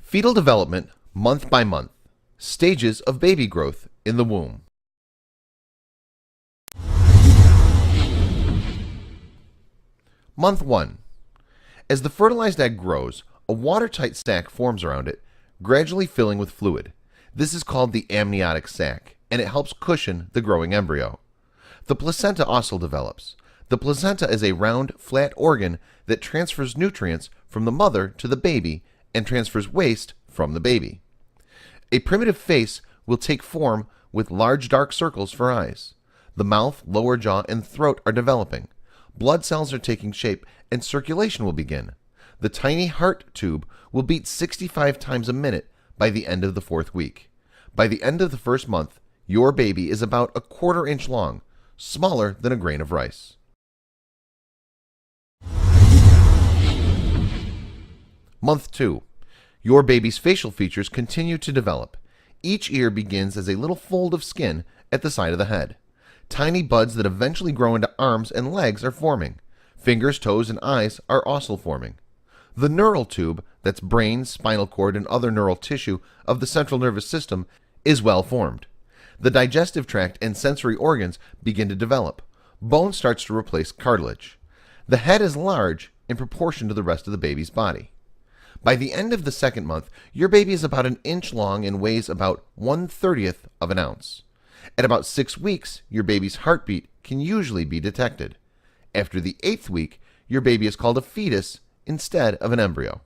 Fetal development, month by month. Stages of baby growth in the womb. Month 1. As the fertilized egg grows, a watertight sac forms around it, gradually filling with fluid. This is called the amniotic sac, and it helps cushion the growing embryo. The placenta also develops. The placenta is a round, flat organ that transfers nutrients from the mother to the baby and transfers waste from the baby. A primitive face will take form with large dark circles for eyes. The mouth, lower jaw, and throat are developing. Blood cells are taking shape and circulation will begin. The tiny heart tube will beat 65 times a minute by the end of the 4th week. By the end of the 1st month, your baby is about a 1/4 inch long, smaller than a grain of rice. Month 2. Your baby's facial features continue to develop. Each ear begins as a little fold of skin at the side of the head. Tiny buds that eventually grow into arms and legs are forming. Fingers, toes, and eyes are also forming. The neural tube, that's brain, spinal cord, and other neural tissue of the central nervous system, is well formed. The digestive tract and sensory organs begin to develop. Bone starts to replace cartilage. The head is large in proportion to the rest of the baby's body. By the end of the 2nd month, your baby is about an inch long and weighs about 1/30th of an ounce. At about 6 weeks, your baby's heartbeat can usually be detected. After the 8th week, your baby is called a fetus instead of an embryo.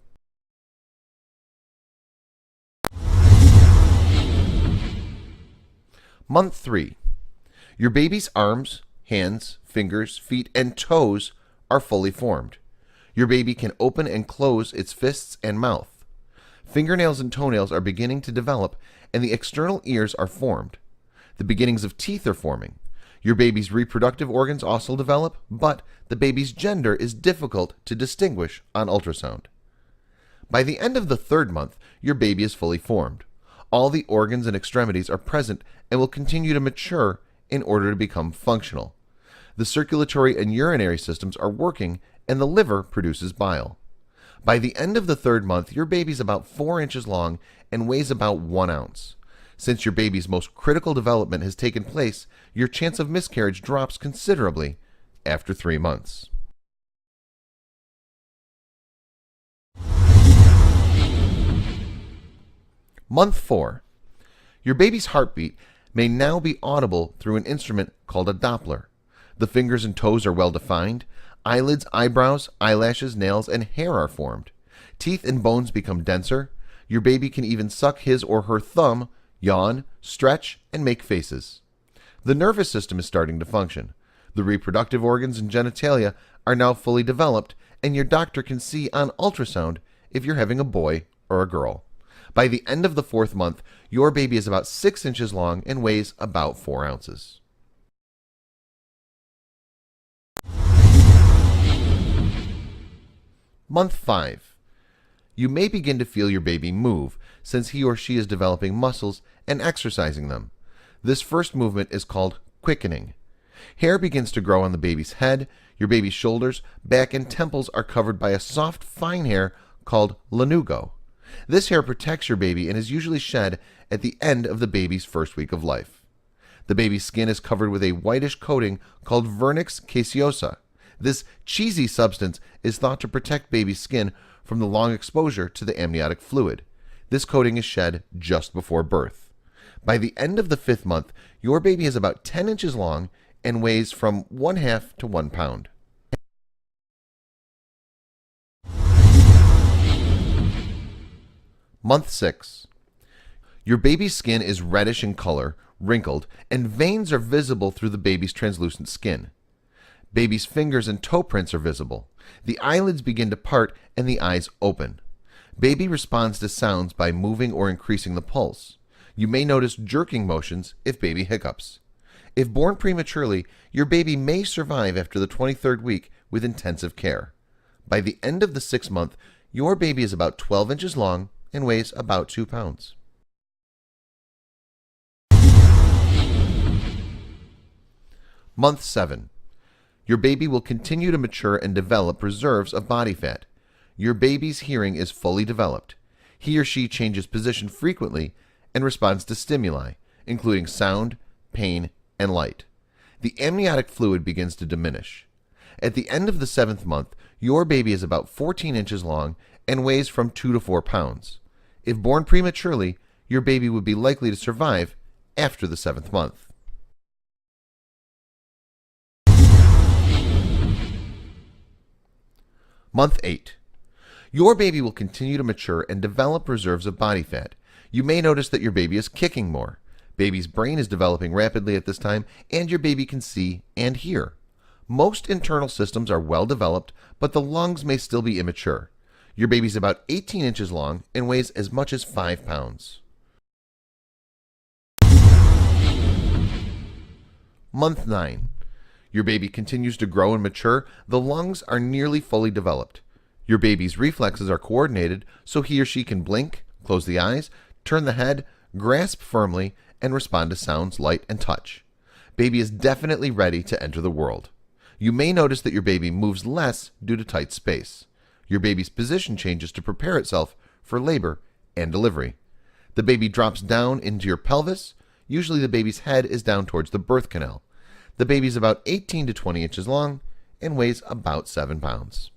Month 3. Your baby's arms, hands, fingers, feet, and toes are fully formed. Your baby can open and close its fists and mouth. Fingernails and toenails are beginning to develop, and the external ears are formed. The beginnings of teeth are forming. Your baby's reproductive organs also develop, but the baby's gender is difficult to distinguish on ultrasound. By the end of the 3rd month, your baby is fully formed. All the organs and extremities are present and will continue to mature in order to become functional. The circulatory and urinary systems are working, and the liver produces bile. By the end of the 3rd month, your baby is about 4 inches long and weighs about 1 ounce. Since your baby's most critical development has taken place, your chance of miscarriage drops considerably after 3 months. Month 4. Your baby's heartbeat may now be audible through an instrument called a Doppler. The fingers and toes are well defined. Eyelids, eyebrows, eyelashes, nails, and hair are formed. Teeth and bones become denser. Your baby can even suck his or her thumb, yawn, stretch, and make faces. The nervous system is starting to function. The reproductive organs and genitalia are now fully developed, and your doctor can see on ultrasound if you're having a boy or a girl. By the end of the 4th month, your baby is about 6 inches long and weighs about 4 ounces. Month 5. You may begin to feel your baby move since he or she is developing muscles and exercising them. This first movement is called quickening. Hair begins to grow on the baby's head. Your baby's shoulders, back, and temples are covered by a soft, fine hair called lanugo. This hair protects your baby and is usually shed at the end of the baby's 1st week of life. The baby's skin is covered with a whitish coating called vernix caseosa. This cheesy substance is thought to protect baby's skin from the long exposure to the amniotic fluid. This coating is shed just before birth. By the end of the 5th month, your baby is about 10 inches long and weighs from 1/2 to 1 pound. Month 6. Your baby's skin is reddish in color, wrinkled, and veins are visible through the baby's translucent skin. Baby's fingers and toe prints are visible. The eyelids begin to part and the eyes open. Baby responds to sounds by moving or increasing the pulse. You may notice jerking motions if baby hiccups. If born prematurely, your baby may survive after the 23rd week with intensive care. By the end of the 6th month, your baby is about 12 inches long and weighs about 2 pounds. Month 7. Your baby will continue to mature and develop reserves of body fat. Your baby's hearing is fully developed. He or she changes position frequently and responds to stimuli, including sound, pain, and light. The amniotic fluid begins to diminish. At the end of the 7th month, your baby is about 14 inches long and weighs from 2 to 4 pounds. If born prematurely, your baby would be likely to survive after the 7th month. Month 8. Your baby will continue to mature and develop reserves of body fat. You may notice that your baby is kicking more. Baby's brain is developing rapidly at this time, and your baby can see and hear. Most internal systems are well developed, but the lungs may still be immature. Your baby's about 18 inches long and weighs as much as 5 pounds. Month 9. Your baby continues to grow and mature. The lungs are nearly fully developed. Your baby's reflexes are coordinated so he or she can blink, close the eyes, turn the head, grasp firmly, and respond to sounds, light, and touch. Baby is definitely ready to enter the world. You may notice that your baby moves less due to tight space. Your baby's position changes to prepare itself for labor and delivery. The baby drops down into your pelvis. Usually the baby's head is down towards the birth canal. The baby is about 18 to 20 inches long and weighs about 7 pounds.